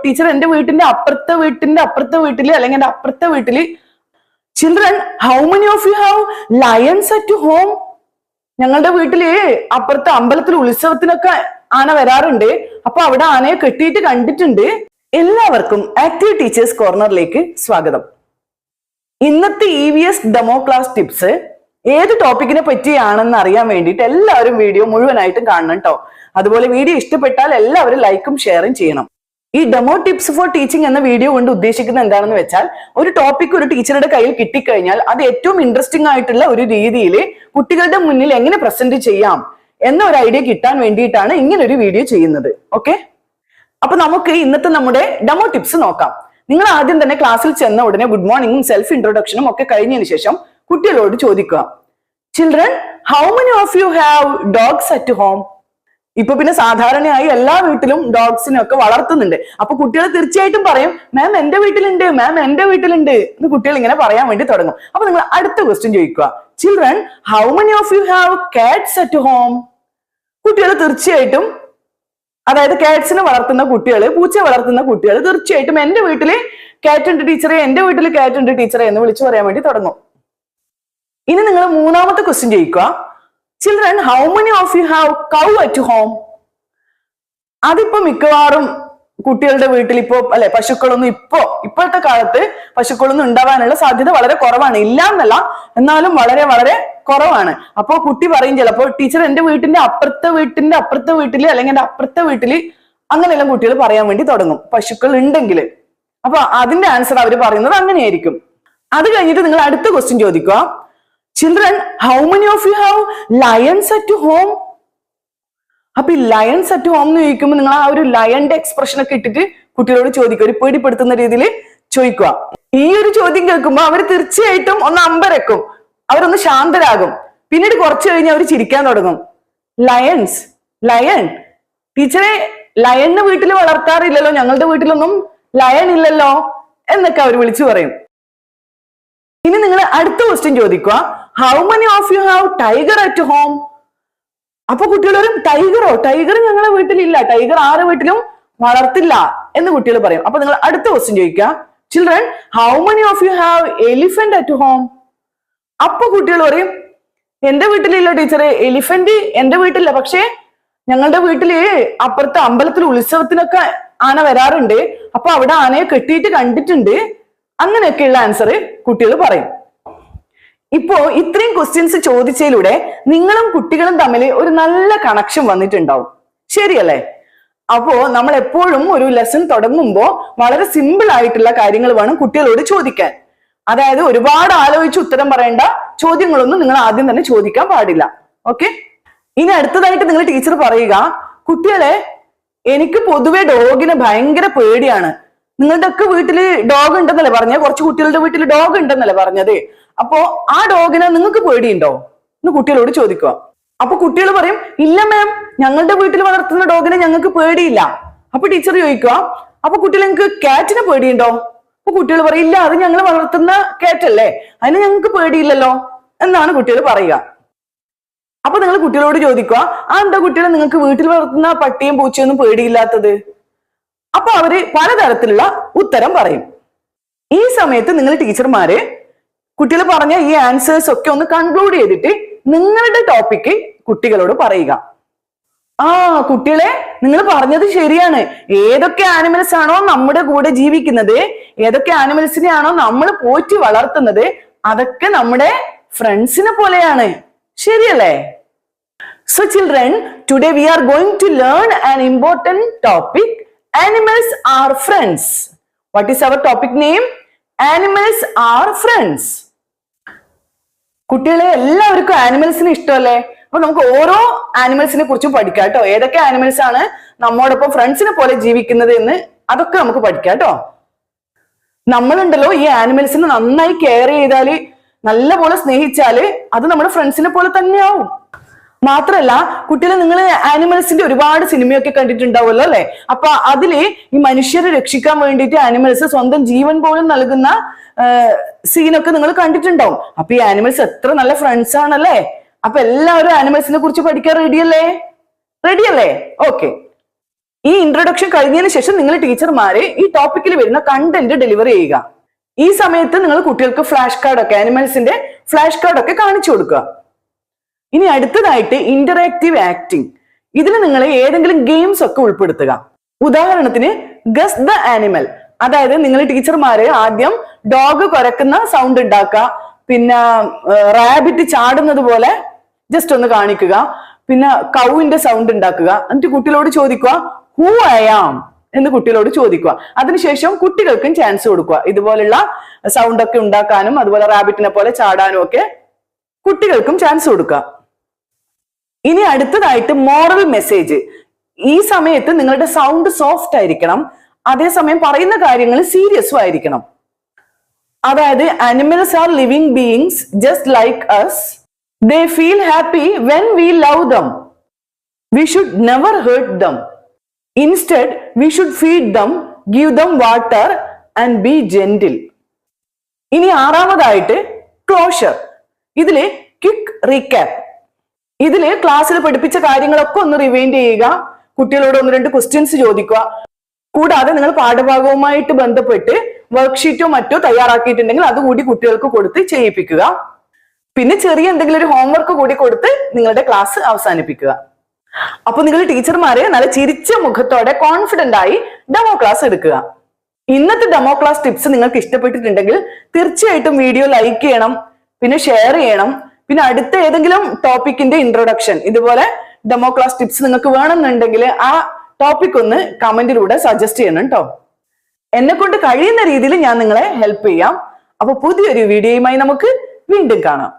Teacher എന്റെ അപ്പുറത്തെ വീട്ടില് അല്ലെങ്കിൽ എന്റെ അപ്പുറത്തെ വീട്ടില് children how many of you have lions at home? ഞങ്ങളുടെ വീട്ടില് അപ്പുറത്തെ അമ്പലത്തിൽ ഉത്സവത്തിനൊക്കെ ആന വരാറുണ്ട്. അപ്പൊ അവിടെ ആനയെ കെട്ടിയിട്ട് കണ്ടിട്ടുണ്ട്. എല്ലാവർക്കും ആക്റ്റീവ് ടീച്ചേഴ്സ് കോർണറിലേക്ക് സ്വാഗതം. ഇന്നത്തെ EVS ഡെമോ ക്ലാസ് ടിപ്സ് ഏത് ടോപ്പിക്കിനെ പറ്റിയാണെന്ന് അറിയാൻ വേണ്ടിയിട്ട് എല്ലാവരും വീഡിയോ മുഴുവനായിട്ടും കാണണം കേട്ടോ. അതുപോലെ വീഡിയോ ഇഷ്ടപ്പെട്ടാൽ എല്ലാവരും ലൈക്കും ഷെയറും ചെയ്യണം. ഈ ഡെമോ ടിപ്സ് ഫോർ ടീച്ചിങ് എന്ന വീഡിയോ കൊണ്ട് ഉദ്ദേശിക്കുന്നത് എന്താണെന്ന് വെച്ചാൽ, ഒരു ടോപ്പിക് ഒരു ടീച്ചറുടെ കയ്യിൽ കിട്ടിക്കഴിഞ്ഞാൽ അത് ഏറ്റവും ഇൻട്രസ്റ്റിംഗ് ആയിട്ടുള്ള ഒരു രീതിയിൽ കുട്ടികളുടെ മുന്നിൽ എങ്ങനെ പ്രസന്റ് ചെയ്യാം എന്ന ഒരു ഐഡിയ കിട്ടാൻ വേണ്ടിയിട്ടാണ് ഇങ്ങനെ ഒരു വീഡിയോ ചെയ്യുന്നത്. ഓക്കെ, അപ്പൊ നമുക്ക് ഇന്നത്തെ നമ്മുടെ ഡെമോ ടിപ്സ് നോക്കാം. നിങ്ങൾ ആദ്യം തന്നെ ക്ലാസ്സിൽ ചെന്ന ഉടനെ ഗുഡ് മോർണിംഗും സെൽഫ് ഇൻട്രൊഡക്ഷനും ഒക്കെ കഴിഞ്ഞതിന് ശേഷം കുട്ടികളോട് ചോദിക്കുക, children how many of you have dogs at home? ഇപ്പൊ പിന്നെ സാധാരണയായി എല്ലാ വീട്ടിലും ഡോഗ്സിനെ ഒക്കെ വളർത്തുന്നുണ്ട്. അപ്പൊ കുട്ടികൾ തീർച്ചയായിട്ടും പറയും, മാം എന്റെ വീട്ടിലുണ്ട്, മാം എന്റെ വീട്ടിലുണ്ട് എന്ന് കുട്ടികൾ ഇങ്ങനെ പറയാൻ വേണ്ടി തുടങ്ങും. അപ്പൊ നിങ്ങൾ അടുത്ത ക്വസ്റ്റ്യൻ ചോദിക്കുക, children how many of you have Katz at home? കുട്ടികൾ തീർച്ചയായിട്ടും, അതായത് കാറ്റ്സിനെ വളർത്തുന്ന കുട്ടികൾ, പൂച്ച വളർത്തുന്ന കുട്ടികൾ തീർച്ചയായിട്ടും എന്റെ വീട്ടില് കാറ്റ് ഉണ്ട് ടീച്ചറെ, എന്റെ വീട്ടിൽ കാറ്റ് ഉണ്ട് ടീച്ചറെ എന്ന് വിളിച്ചു പറയാൻ വേണ്ടി തുടങ്ങും. ഇനി നിങ്ങൾ മൂന്നാമത്തെ ക്വസ്റ്റ്യൻ ചോദിക്കുക, children how many of you have cow at home? അതിപ്പോ മിക്കവാറും കുട്ടികളുടെ വീട്ടിൽ ഇപ്പോ അല്ലെ പശുക്കളൊന്നും ഇപ്പോഴത്തെ കാലത്ത് പശുക്കളൊന്നും ഉണ്ടാവാനുള്ള സാധ്യത വളരെ കുറവാണ്. ഇല്ല എന്നല്ല, എന്നാലും വളരെ വളരെ കുറവാണ്. അപ്പോ കുട്ടി പറയും ചിലപ്പോ, ടീച്ചർ എന്റെ അപ്പുറത്തെ വീട്ടില് അല്ലെങ്കിൽ എന്റെ അപ്പുറത്തെ വീട്ടില് അങ്ങനെയെല്ലാം കുട്ടികൾ പറയാൻ വേണ്ടി തുടങ്ങും പശുക്കൾ ഉണ്ടെങ്കിൽ. അപ്പൊ അതിന്റെ ആൻസർ അവർ പറയുന്നത് അങ്ങനെയായിരിക്കും. അത് കഴിഞ്ഞിട്ട് നിങ്ങൾ അടുത്ത ക്വസ്റ്റ്യൻ ചോദിക്കുക, children how many of you have lions at home? അപ്പൊ ഈ ലയൺസ് അറ്റ് ഹോം എന്ന് ചോദിക്കുമ്പോൾ നിങ്ങൾ ആ ഒരു ലയന്റെ എക്സ്പ്രഷൻ ഒക്കെ ഇട്ടിട്ട് കുട്ടികളോട് ചോദിക്കുക, ഒരു പേടിപ്പെടുത്തുന്ന രീതിയിൽ ചോദിക്കുക. ഈ ഒരു ചോദ്യം കേൾക്കുമ്പോൾ അവർ തീർച്ചയായിട്ടും ഒന്ന് അമ്പരക്കും, അവരൊന്ന് ശാന്തരാകും. പിന്നീട് കുറച്ചു കഴിഞ്ഞ് അവർ ചിരിക്കാൻ തുടങ്ങും. ലയൺ ടീച്ചറെ, ലയണിന് വീട്ടിൽ വളർത്താറില്ലല്ലോ, ഞങ്ങളുടെ വീട്ടിലൊന്നും ലയൺ ഇല്ലല്ലോ എന്നൊക്കെ അവർ വിളിച്ചു പറയും. ഇനി നിങ്ങൾ അടുത്ത ക്വസ്റ്റ്യൻ ചോദിക്കുക, how many of you have tiger at home? അപ്പൊ കുട്ടികൾ പറയും, ടൈഗർ ഞങ്ങളുടെ വീട്ടിലില്ല, ടൈഗർ ആരുടെ വീട്ടിലും വളർത്തില്ല എന്ന് കുട്ടികൾ പറയും. അപ്പൊ നിങ്ങൾ അടുത്ത ക്വസ്റ്റ്യൻ ചോദിക്കുക, children how many of you have elephant at home? അപ്പൊ കുട്ടികൾ പറയും, എന്റെ വീട്ടിലില്ല ടീച്ചറെ, എലിഫന്റ് എന്റെ വീട്ടിലില്ല, പക്ഷേ ഞങ്ങളുടെ വീട്ടില് അപ്പുറത്തെ അമ്പലത്തിൽ ഉത്സവത്തിനൊക്കെ ആന വരാറുണ്ട്, അപ്പൊ അവിടെ ആനയെ കെട്ടിയിട്ട് കണ്ടിട്ടുണ്ട്. അങ്ങനെയൊക്കെയുള്ള ആൻസർ കുട്ടികൾ പറയും. ഇപ്പോ ഇത്രയും ക്വസ്റ്റ്യൻസ് ചോദിച്ചതിലൂടെ നിങ്ങളും കുട്ടികളും തമ്മിൽ ഒരു നല്ല കണക്ഷൻ വന്നിട്ടുണ്ടാവും, ശരിയല്ലേ? അപ്പോ നമ്മൾ എപ്പോഴും ഒരു ലെസൺ തുടങ്ങുമ്പോൾ വളരെ സിമ്പിൾ ആയിട്ടുള്ള കാര്യങ്ങൾ വേണം കുട്ടികളോട് ചോദിക്കാൻ. അതായത് ഒരുപാട് ആലോചിച്ച് ഉത്തരം പറയേണ്ട ചോദ്യങ്ങളൊന്നും നിങ്ങൾ ആദ്യം തന്നെ ചോദിക്കാൻ പാടില്ല. ഓക്കെ, ഇനി അടുത്തതായിട്ട് നിങ്ങൾ ടീച്ചർ പറയുക, കുട്ടികളെ എനിക്ക് പൊതുവെ ഡോഗിനെ ഭയങ്കര പേടിയാണ്. നിങ്ങളുടെ ഒക്കെ വീട്ടില് ഡോഗ് ഉണ്ടെന്നല്ലേ പറഞ്ഞത്, കുറച്ച് കുട്ടികളുടെ വീട്ടിൽ ഡോഗ് ഉണ്ടെന്നല്ലേ പറഞ്ഞത്, അപ്പോ ആ ഡോഗിനെ നിങ്ങൾക്ക് പേടിയുണ്ടോ എന്ന് കുട്ടികളോട് ചോദിക്കുക. അപ്പൊ കുട്ടികൾ പറയും, ഇല്ല മാം, ഞങ്ങളുടെ വീട്ടിൽ വളർത്തുന്ന ഡോഗിനെ ഞങ്ങൾക്ക് പേടിയില്ല. അപ്പൊ ടീച്ചർ ചോദിക്കുക, അപ്പൊ കുട്ടികൾ നിങ്ങൾക്ക് കാറ്റിനെ പേടിയുണ്ടോ? അപ്പൊ കുട്ടികൾ പറയും, ഇല്ല, അത് ഞങ്ങൾ വളർത്തുന്ന കാറ്റല്ലേ, അതിന് ഞങ്ങൾക്ക് പേടിയില്ലല്ലോ എന്നാണ് കുട്ടികൾ പറയുക. അപ്പൊ നിങ്ങൾ കുട്ടികളോട് ചോദിക്കുക, ആ എന്താ കുട്ടികളെ നിങ്ങൾക്ക് വീട്ടിൽ വളർത്തുന്ന പട്ടിയും പൂച്ചയൊന്നും പേടിയില്ലാത്തത്? അപ്പൊ അവര് പലതരത്തിലുള്ള ഉത്തരം പറയും. ഈ സമയത്ത് നിങ്ങൾ ടീച്ചർമാര് കുട്ടികൾ പറഞ്ഞ ഈ ആൻസേഴ്സ് ഒക്കെ ഒന്ന് കൺക്ലൂഡ് ചെയ്തിട്ട് നിങ്ങളുടെ ടോപ്പിക്ക് കുട്ടികളോട് പറയുക. കുട്ടികളെ, നിങ്ങൾ പറഞ്ഞത് ശരിയാണ്. ഏതൊക്കെ ആനിമൽസ് ആണോ നമ്മുടെ കൂടെ ജീവിക്കുന്നത്, ഏതൊക്കെ ആനിമൽസിനെയാണോ നമ്മൾ പോറ്റി വളർത്തുന്നത്, അതൊക്കെ നമ്മുടെ ഫ്രണ്ട്സിനെ പോലെയാണ്, ശരിയല്ലേ? So children, today we are going to learn an important topic. Animals are friends. What is our topic name? Animals are friends. കുട്ടികളെ, എല്ലാവർക്കും ആനിമൽസിനെ ഇഷ്ടമല്ലേ? അപ്പൊ നമുക്ക് ഓരോ ആനിമൽസിനെ കുറിച്ചും പഠിക്കാം കേട്ടോ. ഏതൊക്കെ ആനിമൽസ് ആണ് നമ്മോടൊപ്പം ഫ്രണ്ട്സിനെ പോലെ ജീവിക്കുന്നത് എന്ന് അതൊക്കെ നമുക്ക് പഠിക്കാം കേട്ടോ. നമ്മളുണ്ടല്ലോ, ഈ ആനിമൽസിനെ നന്നായി കെയർ ചെയ്താല്, നല്ലപോലെ സ്നേഹിച്ചാല് അത് നമ്മുടെ ഫ്രണ്ട്സിനെ പോലെ തന്നെയാവും. മാത്രല്ല കുട്ടികളെ, നിങ്ങൾ ആനിമൽസിന്റെ ഒരുപാട് സിനിമയൊക്കെ കണ്ടിട്ടുണ്ടാവുമല്ലോ അല്ലെ? അപ്പൊ അതില് ഈ മനുഷ്യരെ രക്ഷിക്കാൻ വേണ്ടിയിട്ട് ആനിമൽസ് സ്വന്തം ജീവൻ പോലും നൽകുന്ന സീനൊക്കെ നിങ്ങൾ കണ്ടിട്ടുണ്ടാവും. അപ്പൊ ഈ ആനിമൽസ് എത്ര നല്ല ഫ്രണ്ട്സ് ആണല്ലേ? അപ്പൊ എല്ലാവരും ആനിമൽസിനെ കുറിച്ച് പഠിക്കാൻ റെഡിയല്ലേ? ഓക്കെ, ഈ ഇൻട്രൊഡക്ഷൻ കഴിഞ്ഞതിന് ശേഷം നിങ്ങൾ ടീച്ചർമാരെ ഈ ടോപ്പിക്കിൽ വരുന്ന കണ്ടന്റ് ഡെലിവറി ചെയ്യുക. ഈ സമയത്ത് നിങ്ങൾ കുട്ടികൾക്ക് ഫ്ലാഷ് കാർഡ് ഒക്കെ, ആനിമൽസിന്റെ ഫ്ലാഷ് കാർഡ് ഒക്കെ കാണിച്ചു കൊടുക്കുക. ഇനി അടുത്തതായിട്ട് ഇന്ററാക്റ്റീവ് ആക്ടിങ്. ഇതിന് നിങ്ങൾ ഏതെങ്കിലും ഗെയിംസ് ഒക്കെ ഉൾപ്പെടുത്തുക. ഉദാഹരണത്തിന് ഗസ് ദ ആനിമൽ, അതായത് നിങ്ങൾ ടീച്ചർമാരെ ആദ്യം ഡോഗ് കുരക്കുന്ന സൗണ്ട് ഉണ്ടാക്കുക, പിന്നെ റാബിറ്റ് ചാടുന്നത് പോലെ ജസ്റ്റ് ഒന്ന് കാണിക്കുക, പിന്നെ കൗവിന്റെ സൗണ്ട് ഉണ്ടാക്കുക. എന്നിട്ട് കുട്ടികളോട് ചോദിക്കുക ഹൂ ഐ ആം എന്ന് കുട്ടികളോട് ചോദിക്കുക. അതിനുശേഷം കുട്ടികൾക്കും ചാൻസ് കൊടുക്കുക. ഇതുപോലുള്ള സൗണ്ട് ഒക്കെ ഉണ്ടാക്കാനും അതുപോലെ റാബിറ്റിനെ പോലെ ചാടാനും ഒക്കെ കുട്ടികൾക്കും ചാൻസ് കൊടുക്കുക. ഇനി അടുത്തതായിട്ട് മോറൽ മെസ്സേജ്. ഈ സമയത്ത് നിങ്ങളുടെ സൗണ്ട് സോഫ്റ്റ് ആയിരിക്കണം, അതേസമയം പറയുന്ന കാര്യങ്ങൾ സീരിയസും ആയിരിക്കണം. അതായത് animals are living beings just like us. They feel happy when we love them. We should never hurt them. Instead, we should feed them, give them water and be gentle. ഇനി ആറാമതായിട്ട് closure. ഇതില് quick recap. ഇതില് ക്ലാസ്സിൽ പഠിപ്പിച്ച കാര്യങ്ങളൊക്കെ ഒന്ന് rewind ചെയ്യുക, കുട്ടികളോട് 1-2 questions ചോദിക്കുക. കൂടാതെ നിങ്ങൾ പാഠഭാഗവുമായിട്ട് ബന്ധപ്പെട്ട് വർക്ക്ഷീറ്റോ മറ്റോ തയ്യാറാക്കിയിട്ടുണ്ടെങ്കിൽ അതുകൂടി കുട്ടികൾക്ക് കൊടുത്ത് ചെയ്യിപ്പിക്കുക. പിന്നെ ചെറിയ എന്തെങ്കിലും ഒരു ഹോംവർക്ക് കൂടി കൊടുത്ത് നിങ്ങളുടെ ക്ലാസ് അവസാനിപ്പിക്കുക. അപ്പൊ നിങ്ങൾ ടീച്ചർമാരെ നല്ല ചിരിച്ച മുഖത്തോടെ കോൺഫിഡന്റ് ആയി ഡെമോ ക്ലാസ് എടുക്കുക. ഇന്നത്തെ ഡെമോ ക്ലാസ് ടിപ്സ് നിങ്ങൾക്ക് ഇഷ്ടപ്പെട്ടിട്ടുണ്ടെങ്കിൽ തീർച്ചയായിട്ടും വീഡിയോ ലൈക്ക് ചെയ്യണം, പിന്നെ ഷെയർ ചെയ്യണം. പിന്നെ അടുത്ത ഏതെങ്കിലും ടോപ്പിക്കിന്റെ ഇൻട്രൊഡക്ഷൻ ഇതുപോലെ ഡെമോ ക്ലാസ് ടിപ്സ് നിങ്ങൾക്ക് വേണമെന്നുണ്ടെങ്കിൽ ആ ടോപ്പിക് ഒന്ന് കമന്റിലൂടെ സജസ്റ്റ് ചെയ്യണം കേട്ടോ. എന്നെ കൊണ്ട് കഴിയുന്ന രീതിയിൽ ഞാൻ നിങ്ങളെ ഹെൽപ്പ് ചെയ്യാം. അപ്പൊ പുതിയൊരു വീഡിയോയുമായി നമുക്ക് വീണ്ടും കാണാം.